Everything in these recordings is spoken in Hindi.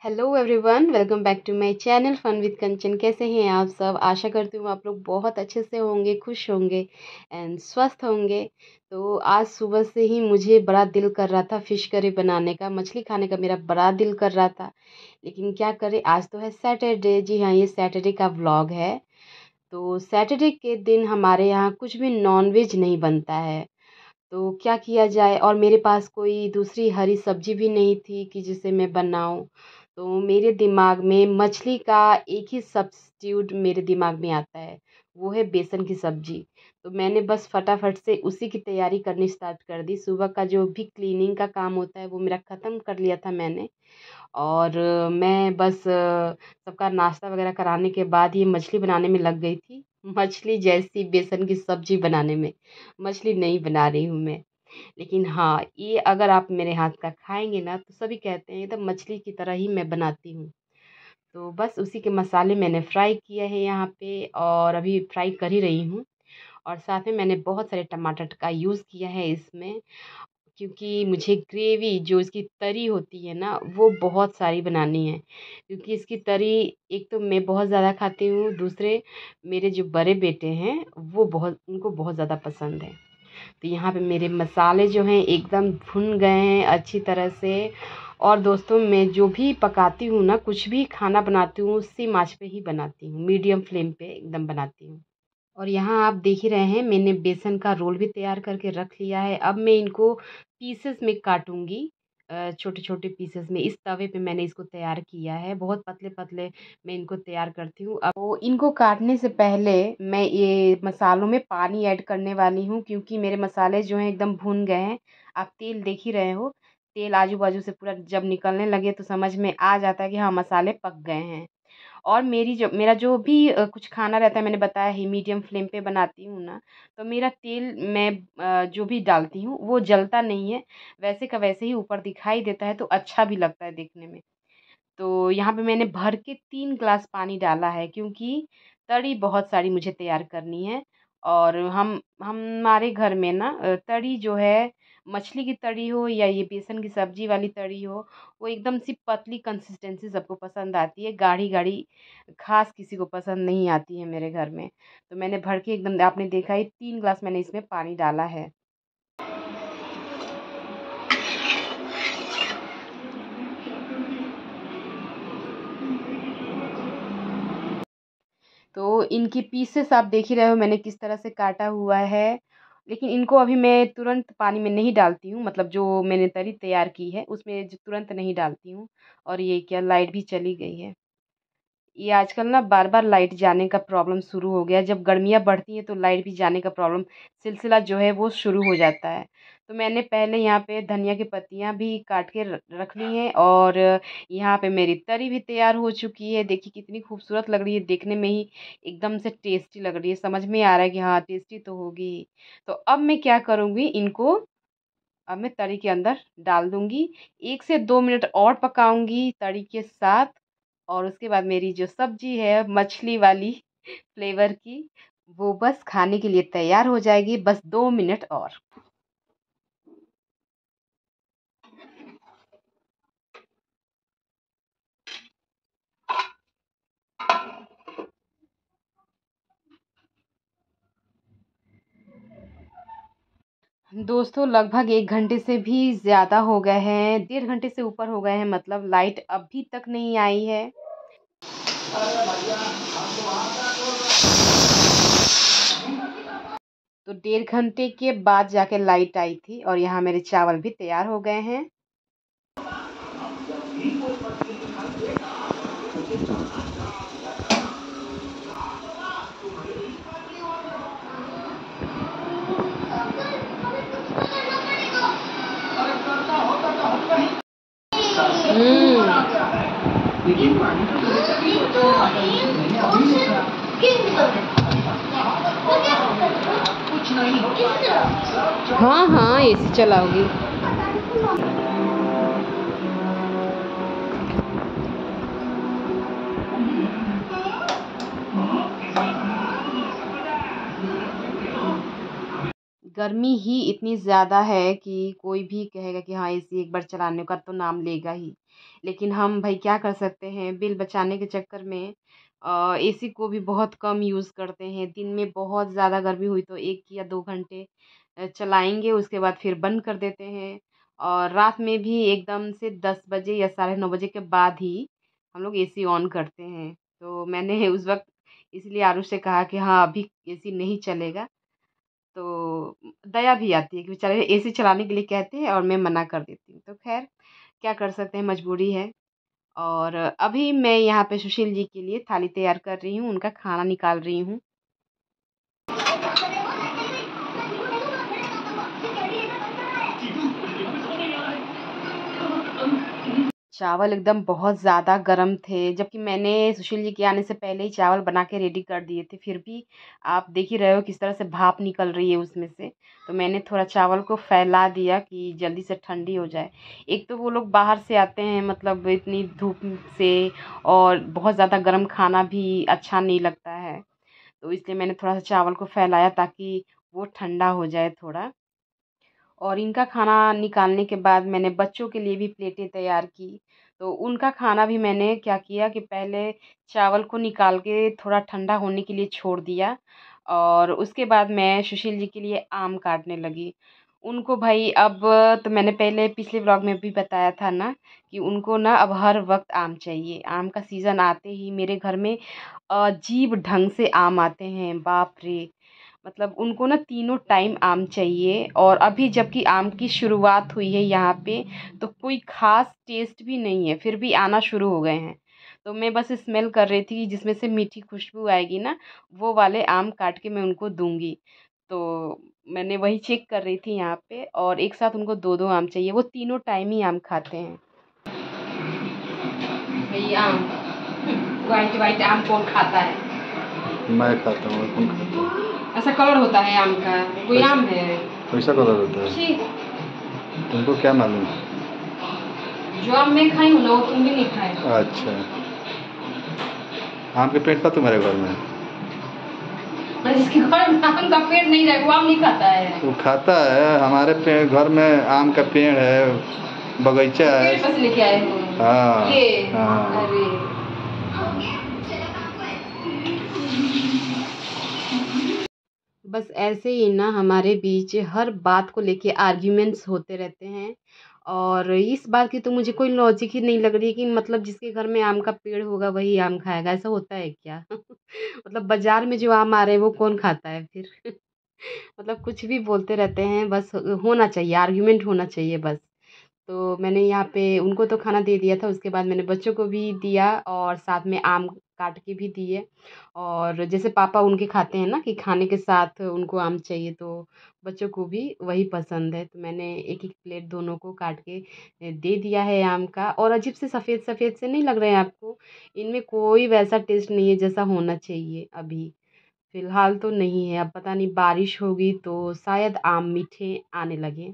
Hello everyone, welcome back to my channel fun with Kanchan. कैसे हैं आप सब? आशा करती हूँ आप लोग बहुत अच्छे से होंगे, खुश होंगे एंड स्वस्थ होंगे। तो आज सुबह से ही मुझे बड़ा दिल कर रहा था फ़िश करी बनाने का, मछली खाने का मेरा बड़ा दिल कर रहा था। लेकिन क्या करें, आज तो है सैटरडे। जी हाँ, ये सैटरडे का व्लॉग है। तो सैटरडे के दिन हमारे यहाँ कुछ भी नॉनवेज नहीं बनता है। तो क्या किया जाए, और मेरे पास कोई दूसरी हरी सब्जी भी नहीं थी कि जिसे मैं बनाऊं। तो मेरे दिमाग में मछली का एक ही सब्स्टिट्यूट मेरे दिमाग में आता है, वो है बेसन की सब्जी। तो मैंने बस फटाफट से उसी की तैयारी करनी स्टार्ट कर दी। सुबह का जो भी क्लीनिंग का काम होता है वो मेरा ख़त्म कर लिया था मैंने। और मैं बस सबका नाश्ता वगैरह कराने के बाद ये मछली बनाने में लग गई थी। मछली जैसी बेसन की सब्जी बनाने में। मछली नहीं बना रही हूँ मैं। लेकिन हाँ, ये अगर आप मेरे हाथ का खाएंगे ना तो सभी कहते हैं एकदम मछली की तरह ही मैं बनाती हूँ। तो बस उसी के मसाले मैंने फ्राई किए हैं यहाँ पे, और अभी फ्राई कर ही रही हूँ। और साथ में मैंने बहुत सारे टमाटर का यूज़ किया है इसमें, क्योंकि मुझे ग्रेवी जो इसकी तरी होती है ना वो बहुत सारी बनानी है। क्योंकि इसकी तरी एक तो मैं बहुत ज़्यादा खाती हूँ, दूसरे मेरे जो बड़े बेटे हैं वो बहुत, उनको बहुत ज़्यादा पसंद है। तो यहाँ पे मेरे मसाले जो हैं एकदम भुन गए हैं अच्छी तरह से। और दोस्तों, मैं जो भी पकाती हूँ ना, कुछ भी खाना बनाती हूँ उसी आँच पे ही बनाती हूँ, मीडियम फ्लेम पे एकदम बनाती हूँ। और यहाँ आप देख ही रहे हैं, मैंने बेसन का रोल भी तैयार करके रख लिया है। अब मैं इनको पीसेस में काटूंगी, छोटे छोटे पीसेस में। इस तवे पे मैंने इसको तैयार किया है, बहुत पतले पतले मैं इनको तैयार करती हूँ। अब वो इनको काटने से पहले मैं ये मसालों में पानी ऐड करने वाली हूँ, क्योंकि मेरे मसाले जो हैं एकदम भुन गए हैं। आप तेल देख ही रहे हो, तेल आजू बाजू से पूरा जब निकलने लगे तो समझ में आ जाता है कि हाँ, मसाले पक गए हैं। और मेरा जो भी कुछ खाना रहता है, मैंने बताया ही मीडियम फ्लेम पे बनाती हूँ ना। तो मेरा तेल मैं जो भी डालती हूँ वो जलता नहीं है, वैसे का वैसे ही ऊपर दिखाई देता है, तो अच्छा भी लगता है देखने में। तो यहाँ पे मैंने भर के 3 ग्लास पानी डाला है, क्योंकि तरी बहुत सारी मुझे तैयार करनी है। और हमारे घर में ना तरी जो है, मछली की तरी हो या ये बेसन की सब्जी वाली तरी हो, वो एकदम सी पतली कंसिस्टेंसी सबको पसंद आती है। गाढ़ी गाढ़ी खास किसी को पसंद नहीं आती है मेरे घर में। तो मैंने भर के एकदम, आपने देखा ही, 3 ग्लास मैंने इसमें पानी डाला है। तो इनकी पीसेस आप देख ही रहे हो मैंने किस तरह से काटा हुआ है। लेकिन इनको अभी मैं तुरंत पानी में नहीं डालती हूँ, मतलब जो मैंने तरी तैयार की है उसमें जो तुरंत नहीं डालती हूँ। और ये क्या, लाइट भी चली गई है। ये आजकल ना बार बार लाइट जाने का प्रॉब्लम शुरू हो गया है। जब गर्मियाँ बढ़ती हैं तो लाइट भी जाने का प्रॉब्लम, सिलसिला जो है वो शुरू हो जाता है। तो मैंने पहले यहाँ पे धनिया की पत्तियाँ भी काट के रख ली हैं। और यहाँ पे मेरी तरी भी तैयार हो चुकी है। देखिए कितनी खूबसूरत लग रही है देखने में ही, एकदम से टेस्टी लग रही है। समझ में आ रहा है कि हाँ, टेस्टी तो होगी ही। तो अब मैं क्या करूँगी, इनको अब मैं तरी के अंदर डाल दूँगी। 1 से 2 मिनट और पकाऊँगी तरी के साथ। और उसके बाद मेरी जो सब्ज़ी है मछली वाली फ्लेवर की, वो बस खाने के लिए तैयार हो जाएगी, बस 2 मिनट और। दोस्तों, लगभग 1 घंटे से भी ज़्यादा हो गए हैं, 1.5 घंटे से ऊपर हो गए हैं, मतलब लाइट अभी तक नहीं आई है। तो 1.5 घंटे के बाद जाके लाइट आई थी, और यहाँ मेरे चावल भी तैयार हो गए हैं। हाँ हाँ, एसी चलाओगी। गर्मी ही इतनी ज़्यादा है कि कोई भी कहेगा कि हाँ एसी एक बार चलाने का तो नाम लेगा ही। लेकिन हम भाई क्या कर सकते हैं, बिल बचाने के चक्कर में एसी को भी बहुत कम यूज़ करते हैं। दिन में बहुत ज़्यादा गर्मी हुई तो 1 या 2 घंटे चलाएँगे, उसके बाद फिर बंद कर देते हैं। और रात में भी एकदम से 10 बजे या साढ़े 9 बजे के बाद ही हम लोग एसी ऑन करते हैं। तो मैंने उस वक़्त इसलिए आरुष से कहा कि हाँ, अभी एसी नहीं चलेगा। तो दया भी आती है कि बेचारे एसी चलाने के लिए कहते हैं और मैं मना कर देती हूँ। तो ख़ैर क्या कर सकते हैं, मजबूरी है। और अभी मैं यहाँ पे सुशील जी के लिए थाली तैयार कर रही हूँ, उनका खाना निकाल रही हूँ। चावल एकदम बहुत ज़्यादा गरम थे, जबकि मैंने सुशील जी के आने से पहले ही चावल बना के रेडी कर दिए थे, फिर भी आप देख ही रहे हो किस तरह से भाप निकल रही है उसमें से। तो मैंने थोड़ा चावल को फैला दिया कि जल्दी से ठंडी हो जाए। एक तो वो लोग बाहर से आते हैं, मतलब इतनी धूप से, और बहुत ज़्यादा गर्म खाना भी अच्छा नहीं लगता है। तो इसलिए मैंने थोड़ा सा चावल को फैलाया ताकि वो ठंडा हो जाए थोड़ा। और इनका खाना निकालने के बाद मैंने बच्चों के लिए भी प्लेटें तैयार की। तो उनका खाना भी मैंने क्या किया कि पहले चावल को निकाल के थोड़ा ठंडा होने के लिए छोड़ दिया, और उसके बाद मैं सुशील जी के लिए आम काटने लगी। उनको भाई अब, तो मैंने पहले पिछले व्लॉग में भी बताया था ना कि उनको ना अब हर वक्त आम चाहिए। आम का सीज़न आते ही मेरे घर में अजीब ढंग से आम आते हैं, बाप रे! मतलब उनको ना तीनों टाइम आम चाहिए। और अभी जबकि आम की शुरुआत हुई है यहाँ पे, तो कोई ख़ास टेस्ट भी नहीं है, फिर भी आना शुरू हो गए हैं। तो मैं बस स्मेल कर रही थी कि जिसमें से मीठी खुशबू आएगी ना, वो वाले आम काट के मैं उनको दूँगी। तो मैंने वही चेक कर रही थी यहाँ पे, और एक साथ उनको 2-2 आम चाहिए, वो तीनों टाइम ही आम खाते हैं। भई आम, व्हाइट-व्हाइट आम कौन खाता है? मैं खाता हूँ, कौन खाता है? ऐसा कलर होता है आम का, कोई आम है? कैसा कलर होता है? छी! तुमको क्या मालूम? जो आम मैं खाई हूँ ना, वो तुम भी नहीं खाए। अच्छा, आम के पेड़ था तुम्हारे घर में? जिसके घर में आम का पेड़ नहीं रहे वो आम नहीं खाता है। वो खाता है। हमारे घर में आम का पेड़ है, बगीचा है। पेड़ से लेके आए हो? हाँ ये हाँ। अरे बस ऐसे ही ना हमारे बीच हर बात को लेके आर्ग्यूमेंट्स होते रहते हैं। और इस बात की तो मुझे कोई लॉजिक ही नहीं लग रही है कि मतलब जिसके घर में आम का पेड़ होगा वही आम खाएगा, ऐसा होता है क्या? मतलब बाजार में जो आम आ रहे हैं वो कौन खाता है फिर? मतलब कुछ भी बोलते रहते हैं, बस होना चाहिए, आर्ग्यूमेंट होना चाहिए बस। तो मैंने यहाँ पे उनको तो खाना दे दिया था, उसके बाद मैंने बच्चों को भी दिया और साथ में आम काट के भी दिए। और जैसे पापा उनके खाते हैं ना कि खाने के साथ उनको आम चाहिए, तो बच्चों को भी वही पसंद है। तो मैंने एक-एक प्लेट दोनों को काट के दे दिया है आम का। और अजीब से सफ़ेद-सफ़ेद से नहीं लग रहे हैं आपको? इनमें कोई वैसा टेस्ट नहीं है जैसा होना चाहिए अभी। फ़िलहाल तो नहीं है, अब पता नहीं बारिश होगी तो शायद आम मीठे आने लगें।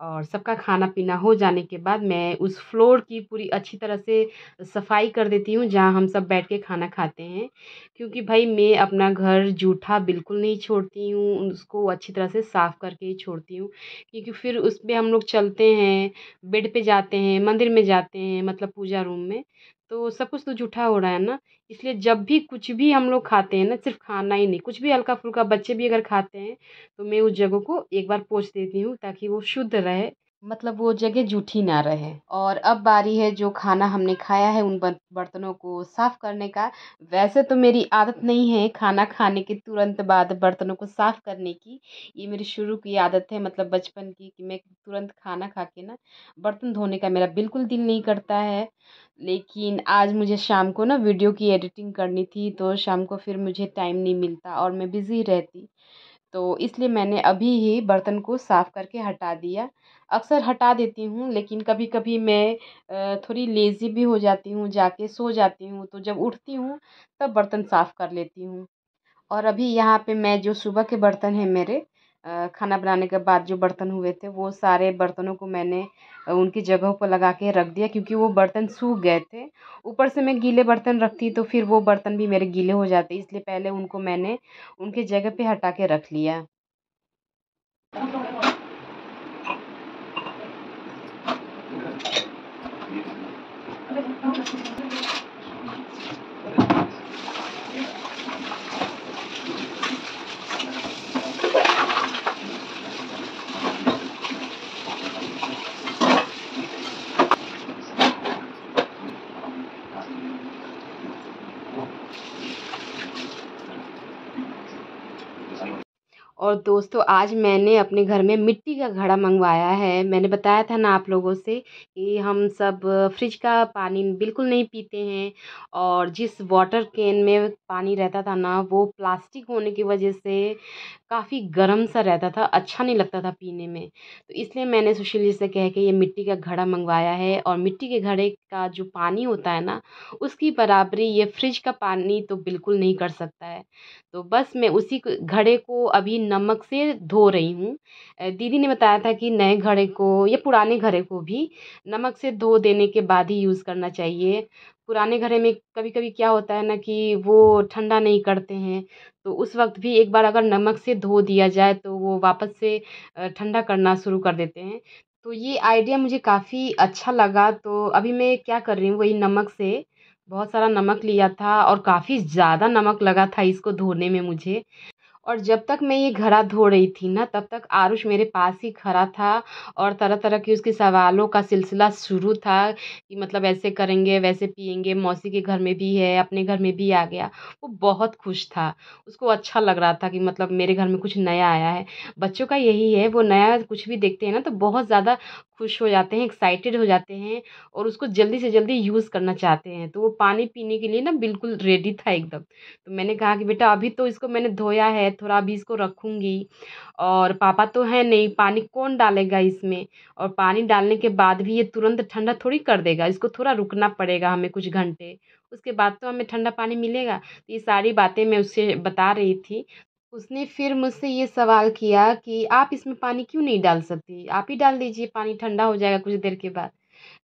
और सबका खाना-पीना हो जाने के बाद मैं उस फ्लोर की पूरी अच्छी तरह से सफाई कर देती हूँ, जहाँ हम सब बैठ के खाना खाते हैं। क्योंकि भई मैं अपना घर जूठा बिल्कुल नहीं छोड़ती हूँ, उसको अच्छी तरह से साफ़ करके ही छोड़ती हूँ। क्योंकि फिर उसपे हम लोग चलते हैं, बेड पे जाते हैं, मंदिर में जाते हैं, मतलब पूजा रूम में, तो सब कुछ तो जूठा हो रहा है ना। इसलिए जब भी कुछ भी हम लोग खाते हैं ना, सिर्फ़ खाना ही नहीं, कुछ भी हल्का-फुल्का बच्चे भी अगर खाते हैं, तो मैं उस जगह को एक बार पोंछ देती हूँ ताकि वो शुद्ध रहे, मतलब वो जगह जूठी ना रहे। और अब बारी है जो खाना हमने खाया है उन बर्तनों को साफ़ करने का। वैसे तो मेरी आदत नहीं है खाना खाने के तुरंत बाद बर्तनों को साफ़ करने की, ये मेरी शुरू की आदत है, मतलब बचपन की, कि मैं तुरंत खाना खा के ना बर्तन धोने का मेरा बिल्कुल दिल नहीं करता है। लेकिन आज मुझे शाम को ना वीडियो की एडिटिंग करनी थी, तो शाम को फिर मुझे टाइम नहीं मिलता और मैं बिज़ी रहती। तो इसलिए मैंने अभी ही बर्तन को साफ़ करके हटा दिया। अक्सर हटा देती हूँ, लेकिन कभी-कभी मैं थोड़ी लेज़ी भी हो जाती हूँ, जाके सो जाती हूँ, तो जब उठती हूँ तब बर्तन साफ़ कर लेती हूँ। और अभी यहाँ पे मैं जो सुबह के बर्तन हैं मेरे, खाना बनाने के बाद जो बर्तन हुए थे, वो सारे बर्तनों को मैंने उनकी जगहों पर लगा के रख दिया, क्योंकि वो बर्तन सूख गए थे। ऊपर से मैं गीले बर्तन रखती तो फिर वो बर्तन भी मेरे गीले हो जाते, इसलिए पहले उनको मैंने उनकी जगह पे हटा के रख लिया। और दोस्तों आज मैंने अपने घर में मिट्टी का घड़ा मंगवाया है। मैंने बताया था ना आप लोगों से कि हम सब फ्रिज का पानी बिल्कुल नहीं पीते हैं, और जिस वाटर कैन में पानी रहता था ना वो प्लास्टिक होने की वजह से काफ़ी गर्म सा रहता था, अच्छा नहीं लगता था पीने में। तो इसलिए मैंने सुशील जी से कह के ये मिट्टी का घड़ा मंगवाया है, और मिट्टी के घड़े का जो पानी होता है ना उसकी बराबरी ये फ्रिज का पानी तो बिल्कुल नहीं कर सकता है। तो बस मैं उसी घड़े को अभी नमक से धो रही हूँ। दीदी ने बताया था कि नए घड़े को या पुराने घड़े को भी नमक से धो देने के बाद ही यूज़ करना चाहिए। पुराने घड़े में कभी कभी क्या होता है ना कि वो ठंडा नहीं करते हैं, तो उस वक्त भी एक बार अगर नमक से धो दिया जाए तो वो वापस से ठंडा करना शुरू कर देते हैं। तो ये आइडिया मुझे काफ़ी अच्छा लगा, तो अभी मैं क्या कर रही हूँ, वही नमक से बहुत सारा नमक लिया था और काफ़ी ज़्यादा नमक लगा था इसको धोने में मुझे। और जब तक मैं ये घड़ा धो रही थी ना तब तक आरुष मेरे पास ही खड़ा था, और तरह तरह के उसके सवालों का सिलसिला शुरू था कि मतलब ऐसे करेंगे वैसे पिएंगे, मौसी के घर में भी है, अपने घर में भी आ गया। वो बहुत खुश था, उसको अच्छा लग रहा था कि मतलब मेरे घर में कुछ नया आया है। बच्चों का यही है, वो नया कुछ भी देखते हैं ना तो बहुत ज़्यादा खुश हो जाते हैं, एक्साइटेड हो जाते हैं, और उसको जल्दी से जल्दी यूज़ करना चाहते हैं। तो वो पानी पीने के लिए ना बिल्कुल रेडी था एकदम। तो मैंने कहा कि बेटा अभी तो इसको मैंने धोया है, थोड़ा अभी इसको रखूँगी, और पापा तो हैं नहीं, पानी कौन डालेगा इसमें, और पानी डालने के बाद भी ये तुरंत ठंडा थोड़ी कर देगा, इसको थोड़ा रुकना पड़ेगा हमें कुछ घंटे, उसके बाद तो हमें ठंडा पानी मिलेगा। तो ये सारी बातें मैं उससे बता रही थी। उसने फिर मुझसे ये सवाल किया कि आप इसमें पानी क्यों नहीं डाल सकती, आप ही डाल दीजिए, पानी ठंडा हो जाएगा कुछ देर के बाद।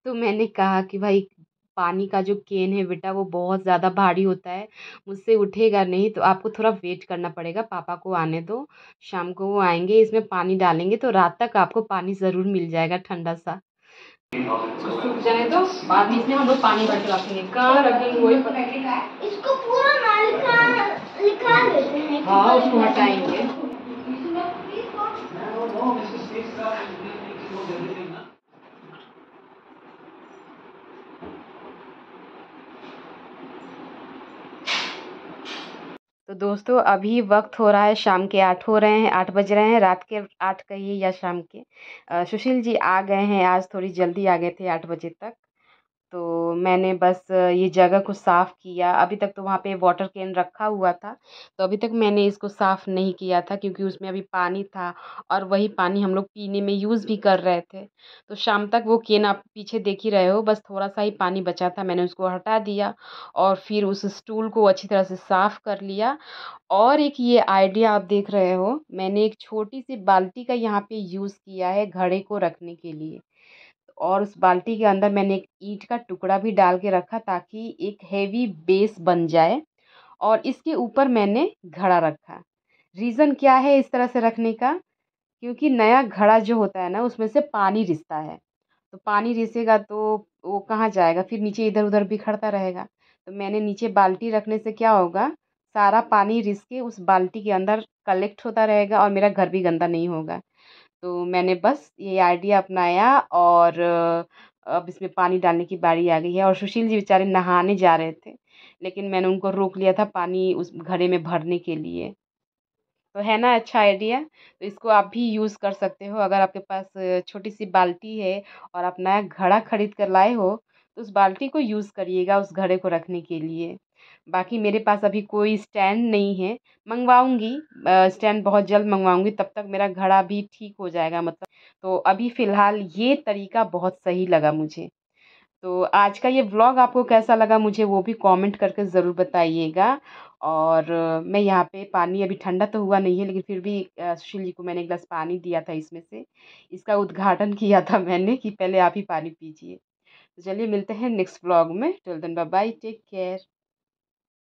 तो मैंने कहा कि भाई पानी का जो केन है बेटा वो बहुत ज़्यादा भारी होता है, मुझसे उठेगा नहीं, तो आपको थोड़ा वेट करना पड़ेगा, पापा को आने दो, शाम को वो आएंगे, इसमें पानी डालेंगे तो रात तक आपको पानी ज़रूर मिल जाएगा ठंडा सा। सूख जाए तो बाद में इसमें हम लोग पानी भर के रखेंगे, कहाँ रखेंगे वही पता। इसको पूरा ना लिखा देते हैं, हाँ उसको हटाएंगे। तो दोस्तों अभी वक्त हो रहा है, शाम के 8 हो रहे हैं, 8 बज रहे हैं, रात के 8 कहिए या शाम के। सुशील जी आ गए हैं, आज थोड़ी जल्दी आ गए थे 8 बजे तक। तो मैंने बस ये जगह को साफ़ किया, अभी तक तो वहाँ पे वाटर कैन रखा हुआ था, तो अभी तक मैंने इसको साफ़ नहीं किया था क्योंकि उसमें अभी पानी था, और वही पानी हम लोग पीने में यूज़ भी कर रहे थे। तो शाम तक वो कैन आप पीछे देख ही रहे हो, बस थोड़ा सा ही पानी बचा था, मैंने उसको हटा दिया और फिर उस स्टूल को अच्छी तरह से साफ़ कर लिया। और एक ये आइडिया आप देख रहे हो, मैंने एक छोटी सी बाल्टी का यहाँ पे यूज़ किया है घड़े को रखने के लिए, और उस बाल्टी के अंदर मैंने एक ईंट का टुकड़ा भी डाल के रखा ताकि एक हेवी बेस बन जाए, और इसके ऊपर मैंने घड़ा रखा। रीज़न क्या है इस तरह से रखने का, क्योंकि नया घड़ा जो होता है ना उसमें से पानी रिसता है, तो पानी रिसेगा तो वो कहाँ जाएगा, फिर नीचे इधर उधर बिखरता रहेगा। तो मैंने नीचे बाल्टी रखने से क्या होगा, सारा पानी रिस के उस बाल्टी के अंदर कलेक्ट होता रहेगा और मेरा घर भी गंदा नहीं होगा। तो मैंने बस ये आइडिया अपनाया, और अब इसमें पानी डालने की बारी आ गई है, और सुशील जी बेचारे नहाने जा रहे थे, लेकिन मैंने उनको रोक लिया था पानी उस घड़े में भरने के लिए। तो है ना अच्छा आइडिया, तो इसको आप भी यूज़ कर सकते हो अगर आपके पास छोटी सी बाल्टी है और आप नया घड़ा खरीद कर लाए हो, तो उस बाल्टी को यूज़ करिएगा उस घड़े को रखने के लिए। बाकी मेरे पास अभी कोई स्टैंड नहीं है, मंगवाऊंगी, स्टैंड बहुत जल्द मंगवाऊंगी, तब तक मेरा घड़ा भी ठीक हो जाएगा मतलब। तो अभी फ़िलहाल ये तरीका बहुत सही लगा मुझे। तो आज का ये व्लॉग आपको कैसा लगा मुझे वो भी कमेंट करके ज़रूर बताइएगा। और मैं यहाँ पे पानी अभी ठंडा तो हुआ नहीं है, लेकिन फिर भी सुशील जी को मैंने एक गिलास पानी दिया था इसमें से, इसका उद्घाटन किया था मैंने कि पहले आप ही पानी पीजिए। तो चलिए मिलते हैं नेक्स्ट व्लॉग में, till then bye bye, take care.